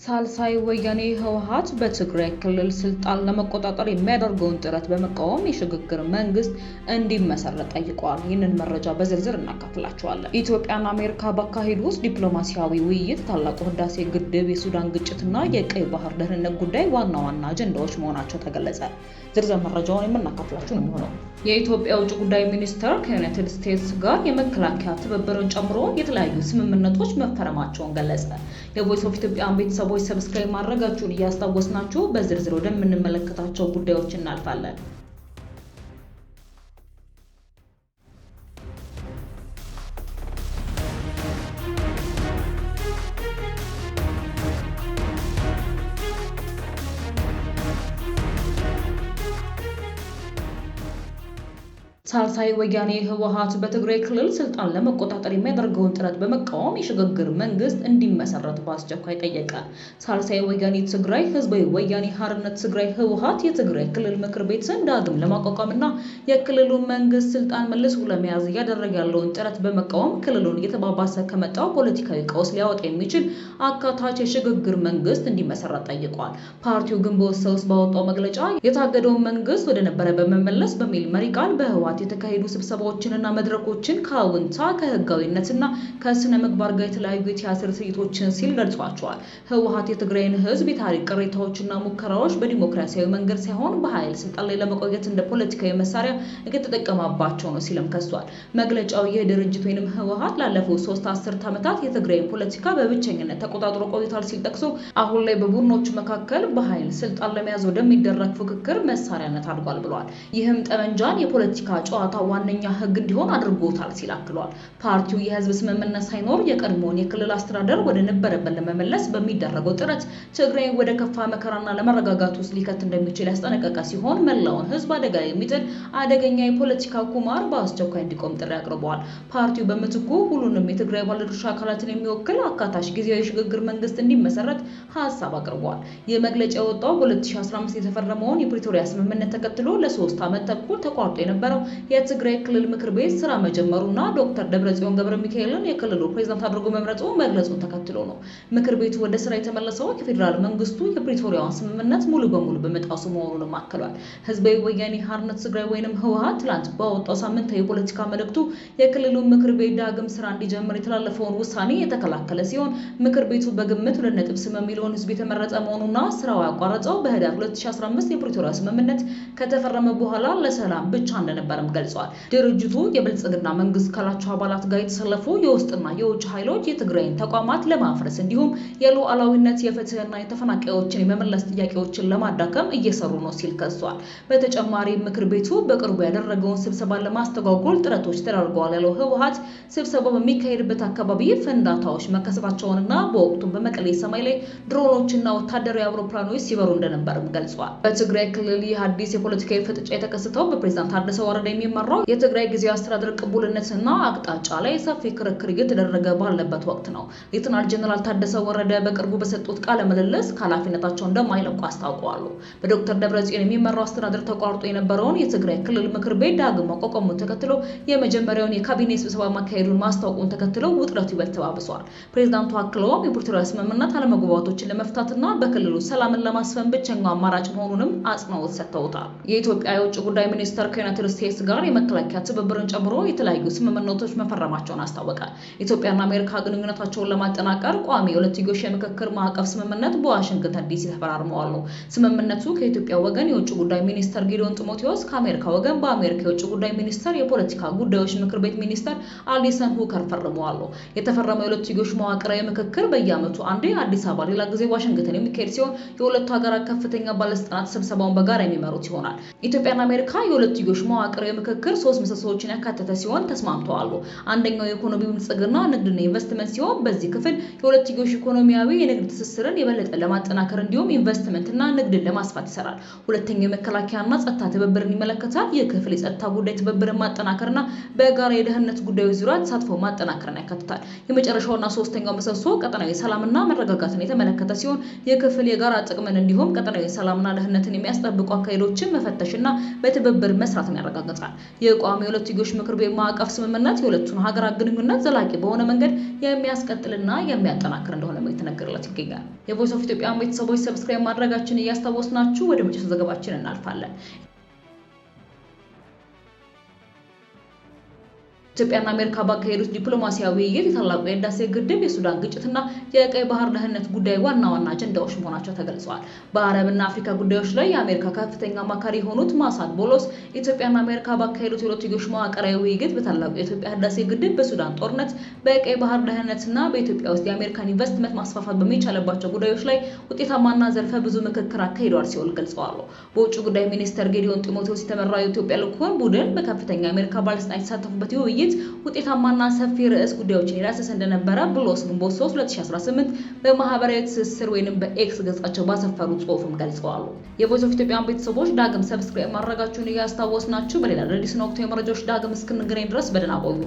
ሳልሳይ ወያኔ ህወሓት በትግራይ ክልል ስልጣን ለመቆጣጠር የሚያደርገውን ጥረት በመቃወም የሽግግር መንግስት እንዲመሰረት ጠይቋል። ይህንን መረጃ በዝርዝር እናካፍላችኋለን። ኢትዮጵያና አሜሪካ ባካሄዱት ዲፕሎማሲያዊ ውይይት ታላቁ ህዳሴ ግድብ፣ የሱዳን ግጭትና የቀይ ባህር ደህንነት ጉዳይ ዋና ዋና አጀንዳዎች መሆናቸው ተገለጸ። ዝርዝር መረጃውን የምናካፍላችሁ ነው የሚሆነው። የኢትዮጵያ ውጭ ጉዳይ ሚኒስቴር ከዩናይትድ ስቴትስ ጋር የመከላከያ ትብብርን ጨምሮ የተለያዩ ስምምነቶች መፈረማቸውን ገለጸ። የቮይስ ኦፍ ኢትዮጵያ ቤተሰቦች ሰብስክራይብ ማድረጋችሁን እያስታወስናችሁ በዝርዝር ወደምንመለከታቸው ጉዳዮች እናልፋለን። ሳልሳይ ወያኔ ህወሓት በትግራይ ክልል ስልጣን ለመቆጣጠር የሚያደርገውን ጥረት በመቃወም የሽግግር መንግስት እንዲመሰረት በአስቸኳይ ጠየቀ። ሳልሳይ ወያኔ ትግራይ ህዝባዊ ወያኔ ሓርነት ትግራይ ህወሓት የትግራይ ክልል ምክር ቤትን ዳግም ለማቋቋምና የክልሉን መንግስት ስልጣን መልሶ ለመያዝ እያደረገ ያለውን ጥረት በመቃወም ክልሉን እየተባባሰ ከመጣው ፖለቲካዊ ቀውስ ሊያወጣ የሚችል አካታች የሽግግር መንግስት እንዲመሰረት ጠይቋል። ፓርቲው ግንቦት 3 ባወጣው መግለጫ የታገደውን መንግስት ወደ ነበረ በመመለስ በሚል መሪ ቃል በህወሓት የተካሄዱ ስብሰባዎችንና መድረኮችን ከአውንታ ከህጋዊነትና ከስነ ምግባር ጋር የተለያዩ የቲያትር ትርኢቶችን ሲል ገልጿቸዋል። ህወሓት የትግራይን ህዝብ የታሪክ ቅሬታዎችና ሙከራዎች በዲሞክራሲያዊ መንገድ ሳይሆን በኃይል ስልጣን ላይ ለመቆየት እንደ ፖለቲካዊ መሳሪያ እየተጠቀመባቸው ነው ሲልም ከሷል። መግለጫው ይህ ድርጅት ወይንም ህወሓት ላለፉት 3 አስርት ዓመታት የትግራይን ፖለቲካ በብቸኝነት ተቆጣጥሮ ቆይቷል ሲል ጠቅሶ አሁን ላይ በቡድኖቹ መካከል በኃይል ስልጣን ለመያዝ ወደሚደረግ ፉክክር መሳሪያነት አድጓል ብሏል። ይህም ጠመንጃን የፖለቲካ ጨዋታ ዋነኛ ህግ እንዲሆን አድርጎታል ሲል አክሏል። ፓርቲው የህዝብ ስምምነት ሳይኖር የቀድሞውን የክልል አስተዳደር ወደ ነበረበት ለመመለስ በሚደረገው ጥረት ትግራይ ወደ ከፋ መከራና ለመረጋጋት ውስጥ ሊከት እንደሚችል ያስጠነቀቀ ሲሆን መላውን ህዝብ አደጋ ላይ የሚጥል አደገኛ የፖለቲካ ቁማር በአስቸኳይ እንዲቆም ጥሪ አቅርበዋል። ፓርቲው በምትኩ ሁሉንም የትግራይ ባለድርሻ አካላትን የሚወክል አካታች ጊዜያዊ የሽግግር መንግስት እንዲመሰረት ሀሳብ አቅርበዋል። ይህ መግለጫ የወጣው በ2015 የተፈረመውን የፕሪቶሪያ ስምምነት ተከትሎ ለ3 ዓመት ተኩል ተቋርጦ የነበረው የትግራይ ክልል ምክር ቤት ስራ መጀመሩና ዶክተር ደብረጽዮን ገብረ ሚካኤልን የክልሉ ፕሬዝዳንት አድርጎ መምረጡ መግለጹን ተከትሎ ነው። ምክር ቤቱ ወደ ስራ የተመለሰው የፌዴራል መንግስቱ የፕሪቶሪያውን ስምምነት ሙሉ በሙሉ በመጣሱ መሆኑንም አክሏል። ህዝባዊ ወያኔ ሓርነት ትግራይ ወይንም ህወሓት ትላንት ባወጣው ሳምንታዊ የፖለቲካ መልእክቱ የክልሉ ምክር ቤት ዳግም ስራ እንዲጀምር የተላለፈውን ውሳኔ የተከላከለ ሲሆን ምክር ቤቱ በግምት 2.8 ሚሊዮን ህዝብ የተመረጠ መሆኑና ስራው ያቋረጠው በህዳር 2015 የፕሪቶሪያ ስምምነት ከተፈረመ በኋላ ለሰላም ብቻ እንደነበረም ገልጿል። ድርጅቱ የብልጽግና መንግስት ካላቸው አባላት ጋር የተሰለፉ የውስጥና የውጭ ኃይሎች የትግራይን ተቋማት ለማፍረስ እንዲሁም የሉዓላዊነት የፍትህና የተፈናቃዮችን የመመለስ ጥያቄዎችን ለማዳከም እየሰሩ ነው ሲል ከሷል። በተጨማሪም ምክር ቤቱ በቅርቡ ያደረገውን ስብሰባ ለማስተጓጎል ጥረቶች ተደርገዋል ያለው ህወሓት ስብሰባው በሚካሄድበት አካባቢ ፍንዳታዎች መከሰታቸውንና በወቅቱ በመቀሌ ሰማይ ላይ ድሮኖችና ወታደራዊ አውሮፕላኖች ሲበሩ እንደነበርም ገልጿል። በትግራይ ክልል ይህ አዲስ የፖለቲካዊ ፍጥጫ የተከሰተው በፕሬዝዳንት ታደሰ ወረደ የሚመራው የትግራይ ጊዜያዊ አስተዳደር ቅቡልነትና አቅጣጫ ላይ ሰፊ ክርክር እየተደረገ ባለበት ወቅት ነው። ሌተናል ጀነራል ታደሰ ወረደ በቅርቡ በሰጡት ቃለ ምልልስ ከኃላፊነታቸው እንደማይለቁ አስታውቀዋል። በዶክተር ደብረጽዮን የሚመራው አስተዳደር ተቋርጦ የነበረውን የትግራይ ክልል ምክር ቤት ዳግም ማቋቋሙን ተከትሎ የመጀመሪያውን የካቢኔ ስብሰባ ማካሄዱን ማስታወቁን ተከትሎ ውጥረቱ ይበልጥ ተባብሷል። ፕሬዝዳንቱ አክለውም የፕሪቶሪያ ስምምነት አለመግባባቶችን ለመፍታትና በክልሉ ሰላምን ለማስፈን ብቸኛው አማራጭ መሆኑንም አጽንኦት ሰጥተውታል። የኢትዮጵያ የውጭ ጉዳይ ሚኒስቴር ከዩናይትድ ስቴትስ ጋር የመከላከያ ትብብርን ጨምሮ የተለያዩ ስምምነቶች መፈረማቸውን አስታወቀ። ኢትዮጵያና አሜሪካ ግንኙነታቸውን ለማጠናከር ቋሚ የሁለትዮሽ የምክክር ማዕቀፍ ስምምነት በዋሽንግተን ዲሲ ተፈራርመዋል። ስምምነቱ ከኢትዮጵያ ወገን የውጭ ጉዳይ ሚኒስተር ጊዲዮን ጢሞቴዎስ፣ ከአሜሪካ ወገን በአሜሪካ የውጭ ጉዳይ ሚኒስቴር የፖለቲካ ጉዳዮች ምክር ቤት ሚኒስተር አሊሰን ሁከር ፈርመዋል። የተፈረመው የሁለትዮሽ መዋቅራዊ ምክክር በየዓመቱ አንዴ አዲስ አበባ ሌላ ጊዜ ዋሽንግተን የሚካሄድ ሲሆን የሁለቱ ሀገራት ከፍተኛ ባለስልጣናት ስብሰባውን በጋራ የሚመሩት ይሆናል። ኢትዮጵያና አሜሪካ የሁለትዮሽ መዋቅራዊ ምክክር 3 ምሰሶዎችን ያካተተ ሲሆን ተስማምተዋል። አንደኛው የኢኮኖሚ ብልጽግና ንግድና ኢንቨስትመንት ሲሆን በዚህ ክፍል የሁለትዮሽ ኢኮኖሚያዊ የንግድ ትስስርን የበለጠ ለማጠናከር እንዲሁም ኢንቨስትመንትና ንግድን ለማስፋት ይሰራል። ሁለተኛው የመከላከያና ጸጥታ ትብብርን ይመለከታል። ይህ ክፍል የጸጥታ ጉዳይ ትብብርን ማጠናከርና በጋራ የደህንነት ጉዳዮች ዙሪያ ተሳትፎ ማጠናከርን ያካትታል። የመጨረሻውና ሶስተኛው ምሰሶ ቀጠናዊ ሰላምና መረጋጋትን የተመለከተ ሲሆን ይህ ክፍል የጋራ ጥቅምን እንዲሁም ቀጠናዊ ሰላምና ደህንነትን የሚያስጠብቁ አካሄዶችን መፈተሽና በትብብር መስራትን ያረጋግጣል። ይገልጻል። የቋሚ የሁለትዮሽ ምክር ቤት ማዕቀፍ ስምምነት የሁለቱን ሀገራት ግንኙነት ዘላቂ በሆነ መንገድ የሚያስቀጥልና የሚያጠናክር እንደሆነ የተነገረለት ይገኛል። የቮይስ ኦፍ ኢትዮጵያ ቤተሰቦች ሰብስክራይብ ማድረጋችሁን እያስታወስናችሁ ወደ መጨረሻ ዘገባችን እናልፋለን። ኢትዮጵያና አሜሪካ ባካሄዱት ዲፕሎማሲያዊ ውይይት የታላቁ የህዳሴ ግድብ፣ የሱዳን ግጭትና የቀይ ባህር ደህንነት ጉዳይ ዋና አጀንዳዎች መሆናቸው ተገልጸዋል። በአረብና አፍሪካ ጉዳዮች ላይ የአሜሪካ ከፍተኛ አማካሪ የሆኑት ማሳድ ቦሎስ ኢትዮጵያና አሜሪካ ባካሄዱት የሁለትዮሽ መዋቅራዊ ውይይት በታላቁ የኢትዮጵያ ህዳሴ ግድብ፣ በሱዳን ጦርነት፣ በቀይ ባህር ደህንነትና በኢትዮጵያ ውስጥ የአሜሪካን ኢንቨስትመንት ማስፋፋት በሚቻልባቸው ጉዳዮች ላይ ውጤታማና ዘርፈ ብዙ ምክክር አካሂደዋል ሲሉ ገልጸዋል። በውጭ ጉዳይ ሚኒስትር ጌዲዮን ጢሞቴዎስ የተመራው የኢትዮጵያ ልዑካን ቡድን በከፍተኛ የአሜሪካ ባለስልጣናት የተሳተፉበት ውይይት ውጤታማና ሰፊ ርዕስ ጉዳዮችን የዳሰሰ እንደነበረ ብሎስ ግንቦት 3 2018 በማህበራዊ ትስስር ወይንም በኤክስ ገጻቸው ባሰፈሩ ጽሑፍም ገልጸዋል። የቮይስ ኦፍ ኢትዮጵያ ቤተሰቦች ዳግም ሰብስክራይብ ማድረጋችሁን እያስታወስናችሁ በሌላ አዲስና ወቅታዊ መረጃዎች ዳግም እስክንገናኝ ድረስ በደህና ቆዩ።